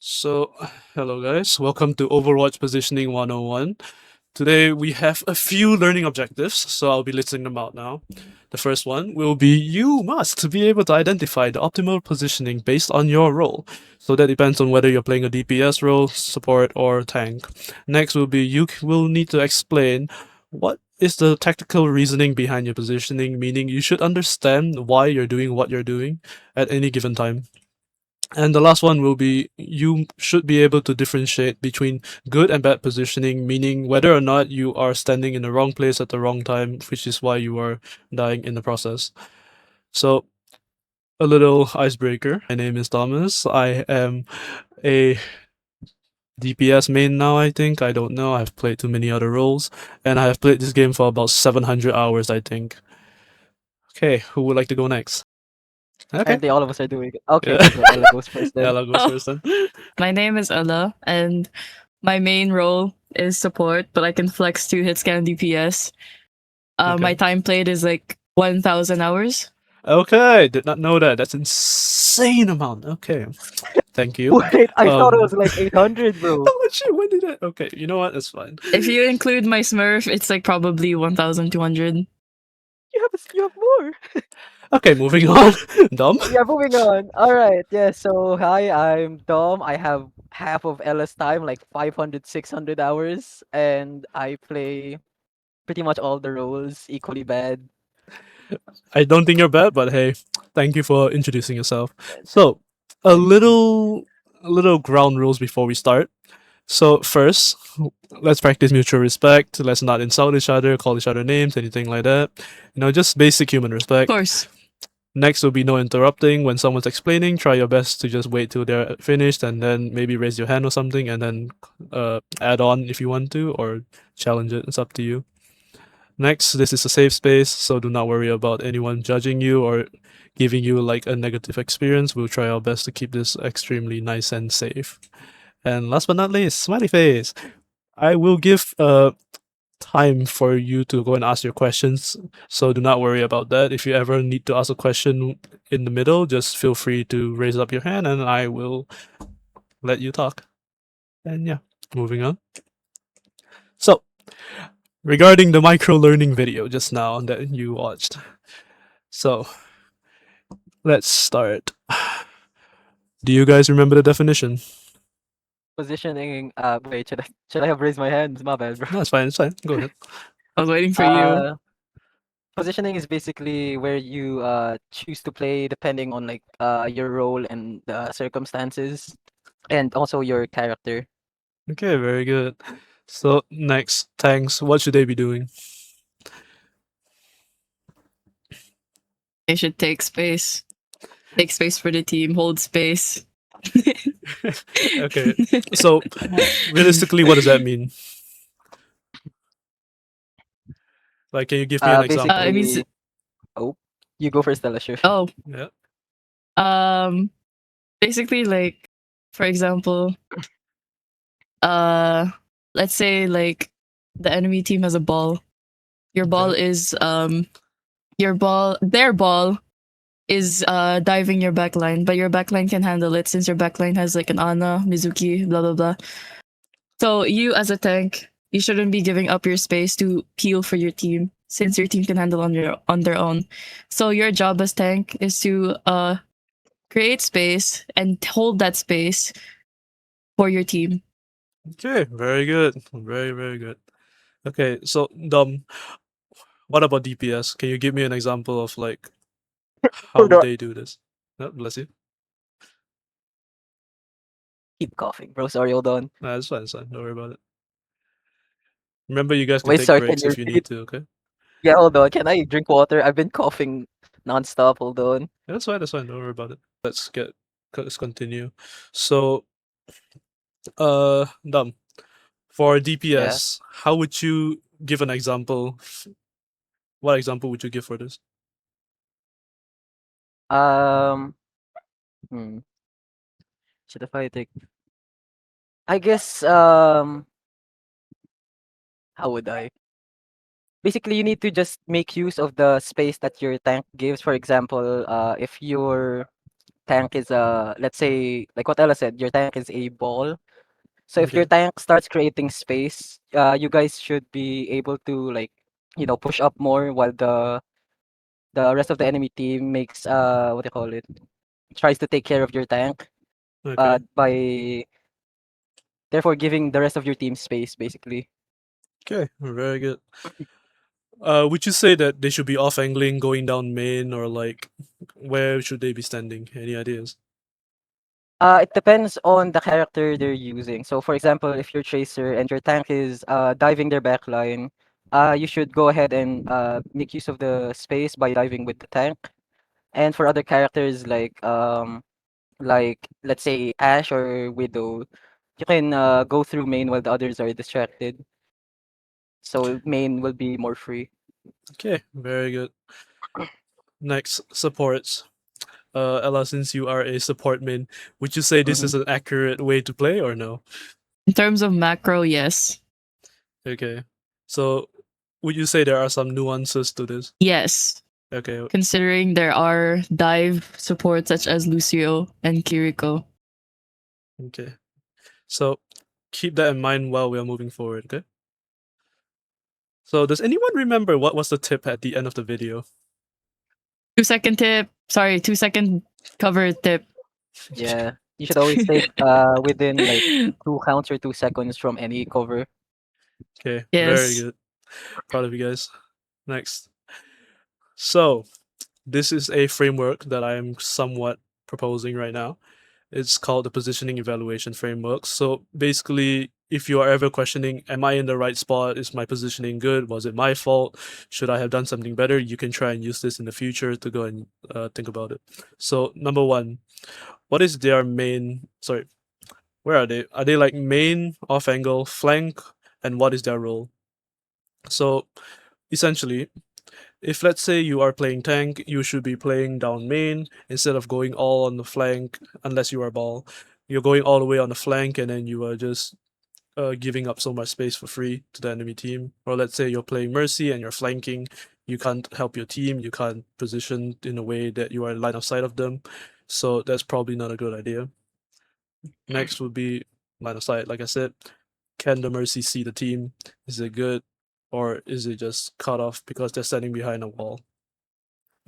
So, hello guys, welcome to Overwatch Positioning 101. Today we have a few learning objectives, so I'll be listing them out now. The first one will be you must be able to identify the optimal positioning based on your role. So that depends on whether you're playing a DPS role, support, or tank. Next will be will need to explain what is the tactical reasoning behind your positioning, meaning you should understand why you're doing what you're doing at any given time. And the last one will be you should be able to differentiate between good and bad positioning, meaning whether or not you are standing in the wrong place at the wrong time, which is why you are dying in the process. So, a little icebreaker. My name is Thomas. I am a DPS main now, I think. I don't know. I've played too many other roles. And I have played this game for about 700 hours, I think. Okay, who would like to go next? Okay. Apparently, all of us are doing it. Okay, Yeah. okay, so Ella goes first then. Ella goes Oh, first then. my name is Ella, and my main role is support, but I can flex to hit scan DPS. My Okay. time played is like 1,000 hours. Okay, did not know that. That's insane amount. Okay, thank you. Wait, I thought it was Um, like 800, bro. oh shit, when did that? Okay, you know what? It's fine. If you include my Smurf, it's like probably 1,200. You have more. Okay, moving on. Dumb. Yeah, moving on. All right. Yeah. So hi, I'm Dom. I have half of Ella's time, like 500, 600 hours, and I play pretty much all the roles equally bad. I don't think you're bad, but hey, thank you for introducing yourself. And So, a little ground rules before we start. So first, let's practice mutual respect. Let's not insult each other, call each other names, anything like that. Just basic human Of respect. course. Next will be no interrupting. When someone's explaining, try your best to just wait till they're finished and then maybe raise your hand or something and then add on if you want to or challenge it. It's up to you. Next, this is a safe space, so do not worry about anyone judging you or giving you like a negative experience. We'll try our best to keep this extremely nice and safe. And last but not least, smiley face. I will give time for you to go and ask your questions. So do not worry about that. If you ever need to ask a question in the middle, just feel free to raise up your hand and I will let you talk. And yeah, moving on. So, regarding the micro learning video just now that you watched. So, let's start. Do you guys remember the definition? positioning. Wait, should I have raised my hands? My bad, bro. No, it's fine. It's fine. Go ahead. I was waiting for you. Uh, Positioning is basically where you choose to play depending on like your role and the circumstances, and also your character. Okay, very good. So next, tanks. What should they be doing? They should take space. Take space for the team, hold space. Okay. So realistically, what does that mean? Like, can you give me an example? it means Basically, oh, you go first, Stella. Sure. oh, Yeah. um, basically like, for example, uh, let's say like the enemy team has a ball. Your ball Okay. is their ball is diving your backline, but your backline can handle it since your backline has like an Ana, Mizuki, blah blah blah. So you as a tank, you shouldn't be giving up your space to peel for your team since your team can handle on their own. So your job as tank is to create space and hold that space for your team. Okay. Very good. Very very good. Okay. So what about DPS? Can you give me an example of like how Hold would on. they do this? Oh, bless you. Keep coughing, bro. Sorry, hold on. Nah, it's fine. It's fine. Don't worry about it. Remember, you guys can Wait, take sorry. Can breaks you if you repeat? need to. Okay. Yeah, hold on. Can I drink water? I've been coughing nonstop. Hold on. Yeah, that's fine. That's fine. Don't worry about it. Let's continue. So, Dom, for Yeah. DPS, how would you give an example? What example would you give for this? Um. Hmm. Should I take? I guess. How would I? Basically, you need to just make use of the space that your tank gives. For example, if your tank is let's say like what Ella said, your tank is a ball. So if your Okay. tank starts creating space, you guys should be able to like push up more while the rest of the enemy team makes what do you call it, tries to take care of your tank Okay. by therefore giving the rest of your team space basically. Okay. Very good. Would you say that they should be off angling, going down main, or like where should they be standing? Any ideas? It depends on the character they're using. So, for example, if you're Tracer and your tank is diving their backline, you should go ahead and make use of the space by diving with the tank. And for other characters like let's say Ash or Widow, you can go through main while the others are distracted. So main will be more free. Okay. Very good. Next, supports. Ella, since you are a support main, would you say this Mhm. is an accurate way to play or no? In terms of macro, yes. Okay. So, would you say there are some nuances to this? Yes. Okay. Considering there are dive supports such as Lucio and Kiriko. Okay. So, keep that in mind while we are moving forward, okay? So, does anyone remember what was the tip at the end of the video? 2 second tip. Sorry, 2 second cover tip. Yeah, you should always stay within like 2 counts or 2 seconds from any cover. Okay, very Yes. good. Proud of you guys. Next. So, this is a framework that I am somewhat proposing right now. It's called the Positioning Evaluation Framework. So, basically, if you are ever questioning, am I in the right spot? Is my positioning good? Was it my fault? Should I have done something better? You can try and use this in the future to go and think about it. So, number one, what is their main? Sorry, where are they? Are they like main, off angle, flank, and what is their role? So, essentially, if let's say you are playing tank, you should be playing down main instead of going all on the flank, unless you are ball. You're going all the way on the flank and then you are just giving up so much space for free to the enemy team. Or let's say you're playing Mercy and you're flanking, you can't help your team, you can't position in a way that you are in line of sight of them. So that's probably not a good idea. Next would be line of sight. Like I said, can the Mercy see the team? Is it good? Or is it just cut off because they're standing behind a wall?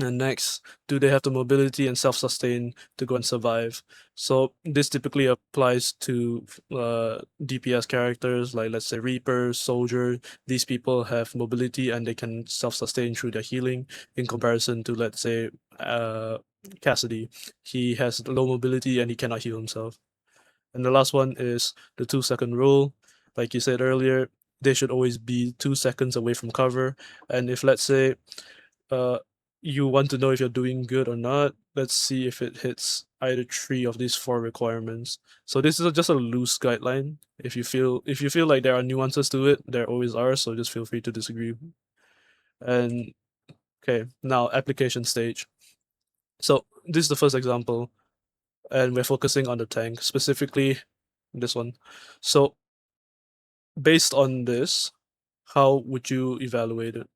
And next, do they have the mobility and self-sustain to go and survive? So this typically applies to DPS characters like let's say Reaper, Soldier. These people have mobility and they can self-sustain through their healing in comparison to let's say Cassidy. He has low mobility and he cannot heal himself. And the last one is the 2 second rule. Like you said earlier, they should always be 2 seconds away from cover. And if let's say uh, you want to know if you're doing good or not, let's see if it hits either three of these four requirements. So this is just a loose guideline. If you feel like there are nuances to it, there always are. So just feel free to disagree. And okay, now application stage. So this is the first example, and we're focusing on the tank, specifically this one. So based on this, how would you evaluate it?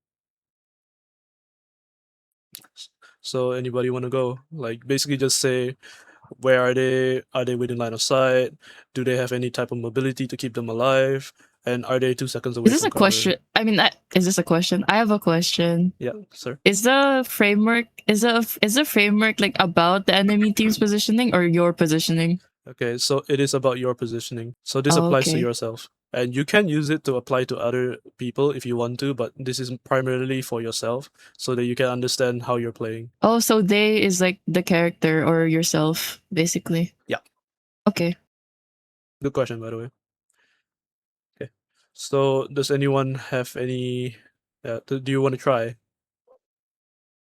So anybody want to go? Like basically just say where are they? Are they within line of sight? Do they have any type of mobility to keep them alive? And are they 2 seconds away Is this from a cover? question? I mean, is this a question? I have a question. Yeah, sir. Is the framework like about the enemy team's positioning or your positioning? Okay, so it is about your positioning. So this Oh, applies to okay. yourself. And you can use it to apply to other people if you want to, but this is primarily for yourself so that you can understand how you're playing. Oh, so they is like the character or yourself, basically. Yeah. Okay. Good question, by the way. Okay. So does anyone have any do you want to try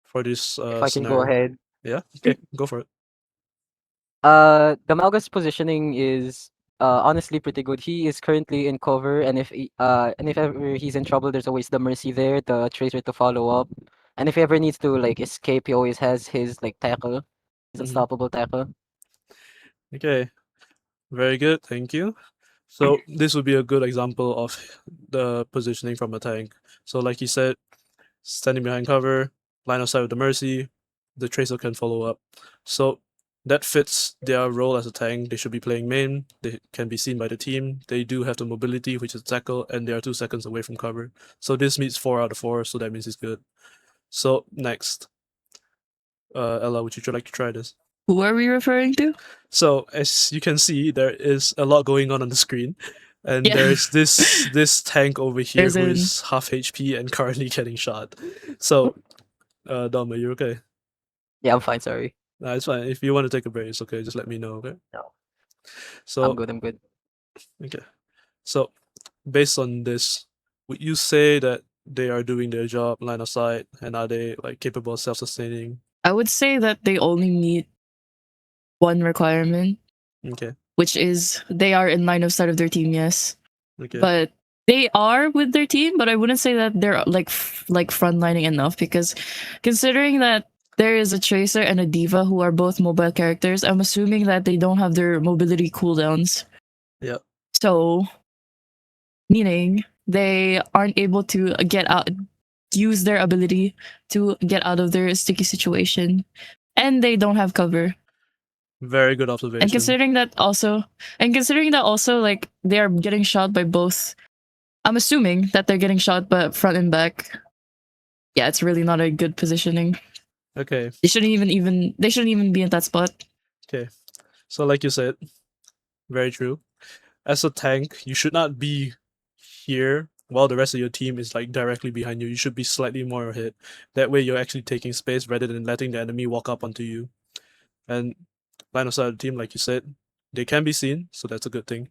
for this If I can go scenario? ahead. Yeah? Okay, go for it. The Malga's positioning is honestly pretty good. He is currently in cover, and if ever he's in trouble, there's always the Mercy there, the Tracer to follow up. And if he ever needs to like escape, he always has his like tackle, his Mhm. unstoppable tackle. Okay. Very good, thank you. So this would be a good example of the positioning from a tank. So like you said, standing behind cover, line of sight with the Mercy, the Tracer can follow up. So that fits their role as a tank. They should be playing main. They can be seen by the team. They do have the mobility, which is tackle, and they are 2 seconds away from cover. So this meets 4 out of 4, so that means it's good. So next, Ella, would you like to try this? Who are we referring to? So as you can see, there is a lot going on the screen, and Yeah. there's this tank over here There's who an- is half HP and currently getting shot. So, Dom, are you okay? Yeah, I'm fine. Sorry. Nah, it's fine. If you want to take a break, it's okay. Just let me know, okay? No. So I'm good. I'm good. okay. So based on this, would you say that they are doing their job line of sight, and are they like capable of self-sustaining? I would say that they only meet one requirement, Okay. which is they are in line of sight of their team, yes. Okay. But they are with their team, but I wouldn't say that they're like frontlining enough, because considering that there is a Tracer and a Diva who are both mobile characters, I'm assuming that they don't have their mobility cooldowns. Yep. So, meaning they aren't able to use their ability to get out of their sticky situation, and they don't have cover. Very good observation. And considering that also, like they are getting shot by both, I'm assuming that they're getting shot by front and back. Yeah, it's really not a good positioning. Okay. They shouldn't even be in that spot. So like you said, very true. As a tank, you should not be here while the rest of your team is like directly behind you. You should be slightly more ahead. That way you're actually taking space rather than letting the enemy walk up onto you. And line of sight of the team, like you said, they can be seen, so that's a good thing.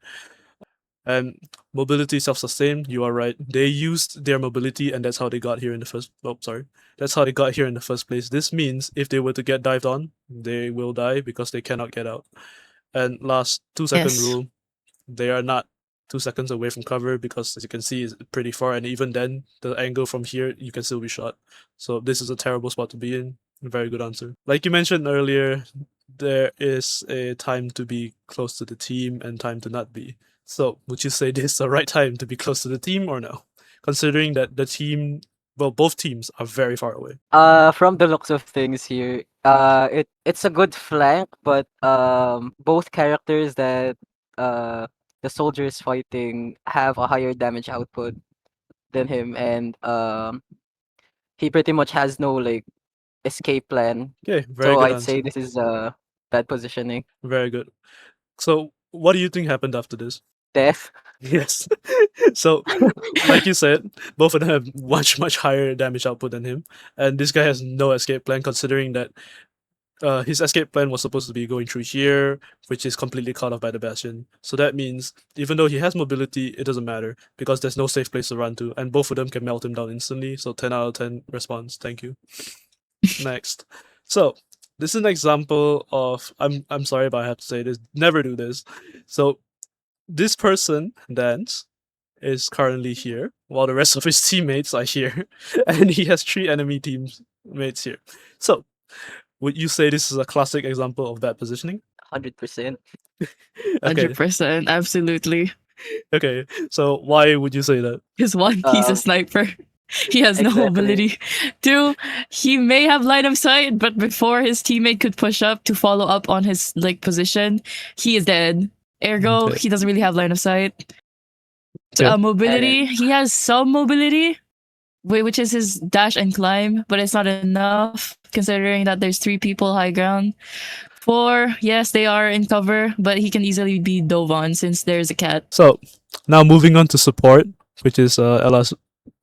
And mobility self-sustained, you are right. They used their mobility, and that's how they got here in the first. Oh, sorry. That's how they got here in the first place. This means if they were to get dived on, they will die because they cannot get out. And last 2-second Yes. rule, they are not 2 seconds away from cover because, as you can see, it's pretty far, and even then, the angle from here, you can still be shot. So this is a terrible spot to be in. Very good answer. Like you mentioned earlier, there is a time to be close to the team and time to not be. So would you say this is the right time to be close to the team or no? Considering that the team, well, both teams are very far away. From the looks of things here, it's a good flank, but both characters that the soldier is fighting have a higher damage output than him, and he pretty much has no like escape plan. Okay, very So good I'd answer. say this is bad positioning. Very good. So what do you think happened after this? Death. Yes. So, like you said, both of them have much higher damage output than him, and this guy has no escape plan. Considering that his escape plan was supposed to be going through here, which is completely cut off by the bastion. So that means even though he has mobility, it doesn't matter because there's no safe place to run to, and both of them can melt him down instantly. So 10 out of 10 response. Thank you. Next. So this is an example of I'm sorry, but I have to say this. Never do this. So this person, Dance, is currently here, while the rest of his teammates are here, and he has 3 enemy teammates here. So, would you say this is a classic example of bad positioning? 100%. Okay, 100%, absolutely. okay. So why would you say that? Because one, he's a Um, sniper. He has no exactly. mobility. Two, he may have line of sight, but before his teammate could push up to follow up on his like position, he is dead. Ergo, Okay. he doesn't really have line of sight. So, Okay. mobility, he has some mobility, which is his dash and climb, but it's not enough considering that there's 3 people high ground. 4, yes, they are in cover, but he can easily be dove on since there's a cat. So now moving on to support, which is Ella's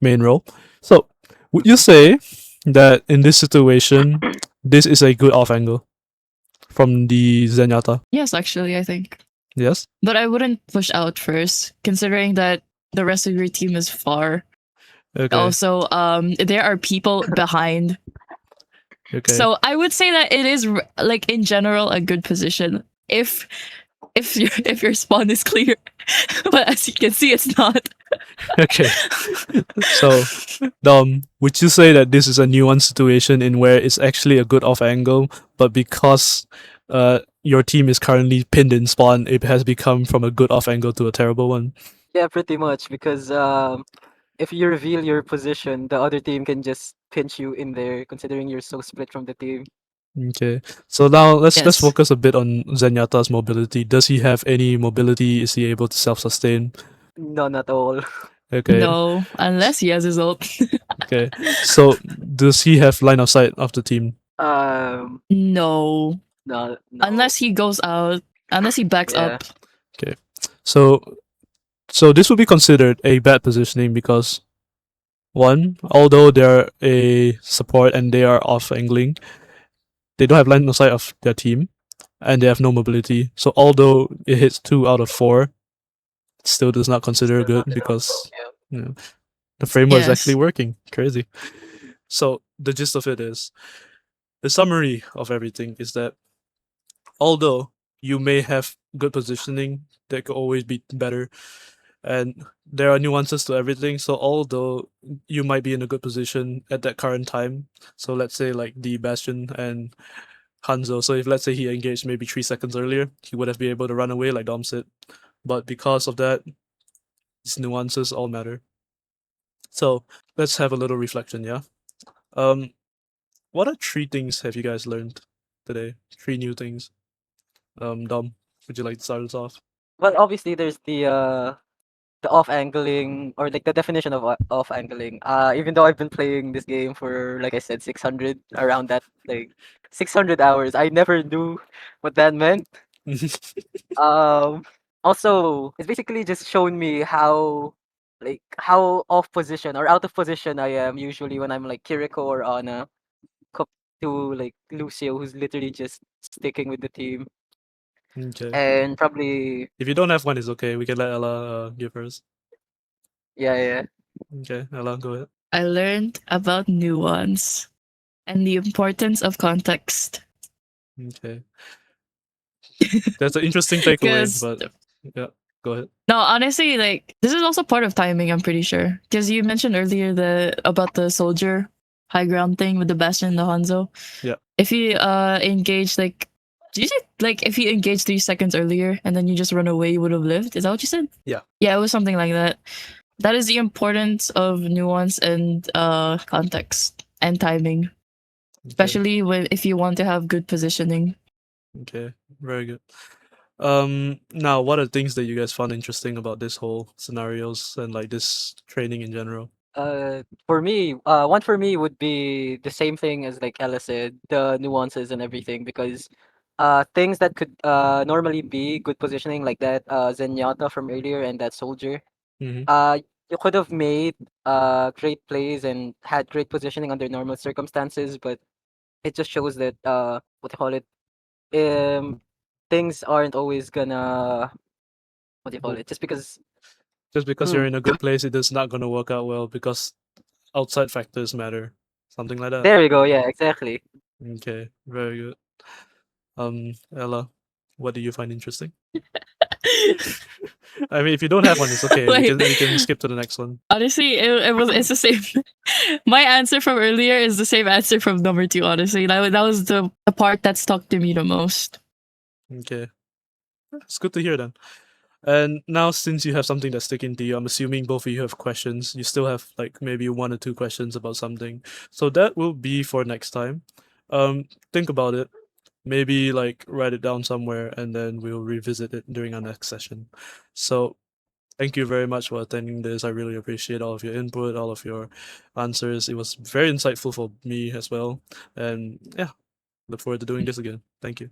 main role. So would you say that in this situation, this is a good off angle from the Zenyatta? Yes, actually, I think. Yes. But I wouldn't push out first, considering that the rest of your team is far. Okay. Also, there are people behind. Okay. So I would say that it is like in general a good position if your spawn is clear. But as you can see, it's not. Okay. So, would you say that this is a nuanced situation in where it's actually a good off angle, but because your team is currently pinned in spawn, it has become from a good off angle to a terrible one? Yeah, pretty much, because if you reveal your position, the other team can just pinch you in there, considering you're so split from the team. Okay. So now let's Yes. focus a bit on Zenyatta's mobility. Does he have any mobility? Is he able to self-sustain? None at all. Okay. No, unless he has his ult. Okay. So does he have line of sight of the team? Um, No. no. Unless he goes out. Unless he backs Yeah. up. So this would be considered a bad positioning because one, although they're a support and they are off angling, they don't have line of sight of their team and they have no mobility. So although it hits 2 out of 4, it still does not consider good because Yeah. you know, the framework is actually Yes. working. Crazy. So the gist of it is, the summary of everything is that although you may have good positioning, there could always be better, and there are nuances to everything. So although you might be in a good position at that current time, so let's say like the Bastion and Hanzo. So if let's say he engaged maybe 3 seconds earlier, he would have been able to run away like Dom said. But because of that, these nuances all matter. So let's have a little reflection, yeah? Um, what are 3 things have you guys learned today? 3 new things. Dom, would you like to start us off? Well, obviously there's the off angling, or like the definition of off angling. Even though I've been playing this game for, like I said, 600, around that, like 600 hours, I never knew what that meant. Um, Also, it's basically just shown me how off position or out of position I am usually when I'm like Kiriko or Ana, compared to like Lucio, who's literally just sticking with the team, Okay. and probably If you don't have one, it's okay. We can let Ella give hers. yeah. Okay, Ella, go ahead. I learned about nuance and the importance of context. Okay. That's an interesting takeaway, Because but yeah, go ahead. no, honestly, like this is also part of timing. I'm pretty sure because you mentioned earlier about the soldier high ground thing with the Bastion and the Hanzo. Yeah. If you engage like, did you say like if you engage 3 seconds earlier and then you just run away, you would have lived? Is that what you said? Yeah. Yeah, it was something like that. That is the importance of nuance and context and timing, Okay. especially when if you want to have good positioning. Okay, very good. Now what are things that you guys found interesting about this whole scenarios and like this training in general? For me, one for me would be the same thing as like Ella said, the nuances and everything, because things that could normally be good positioning, like that Zenyatta from earlier and that soldier, Mm-hmm. you could have made great plays and had great positioning under normal circumstances, but it just shows that what do you call it? Things aren't always gonna, what do you call it? Just because you're Hmm, in a good place, it is not gonna work out well because outside factors matter. Something like that. there you go. Yeah, exactly. Okay, very good. Ella, what do you find interesting? I mean, if you don't have one, it's okay. Wait. We can skip to the next one. Honestly, it's the same. My answer from earlier is the same answer from number 2. Honestly, that was the part that stuck to me the most. Okay, it's good to hear then. And now, since you have something that's sticking to you, I'm assuming both of you have questions. You still have like maybe 1 or 2 questions about something, so that will be for next time. Think about it. Maybe like write it down somewhere, and then we'll revisit it during our next session. So thank you very much for attending this. I really appreciate all of your input, all of your answers. It was very insightful for me as well. And yeah, look forward to doing this again. Thank you.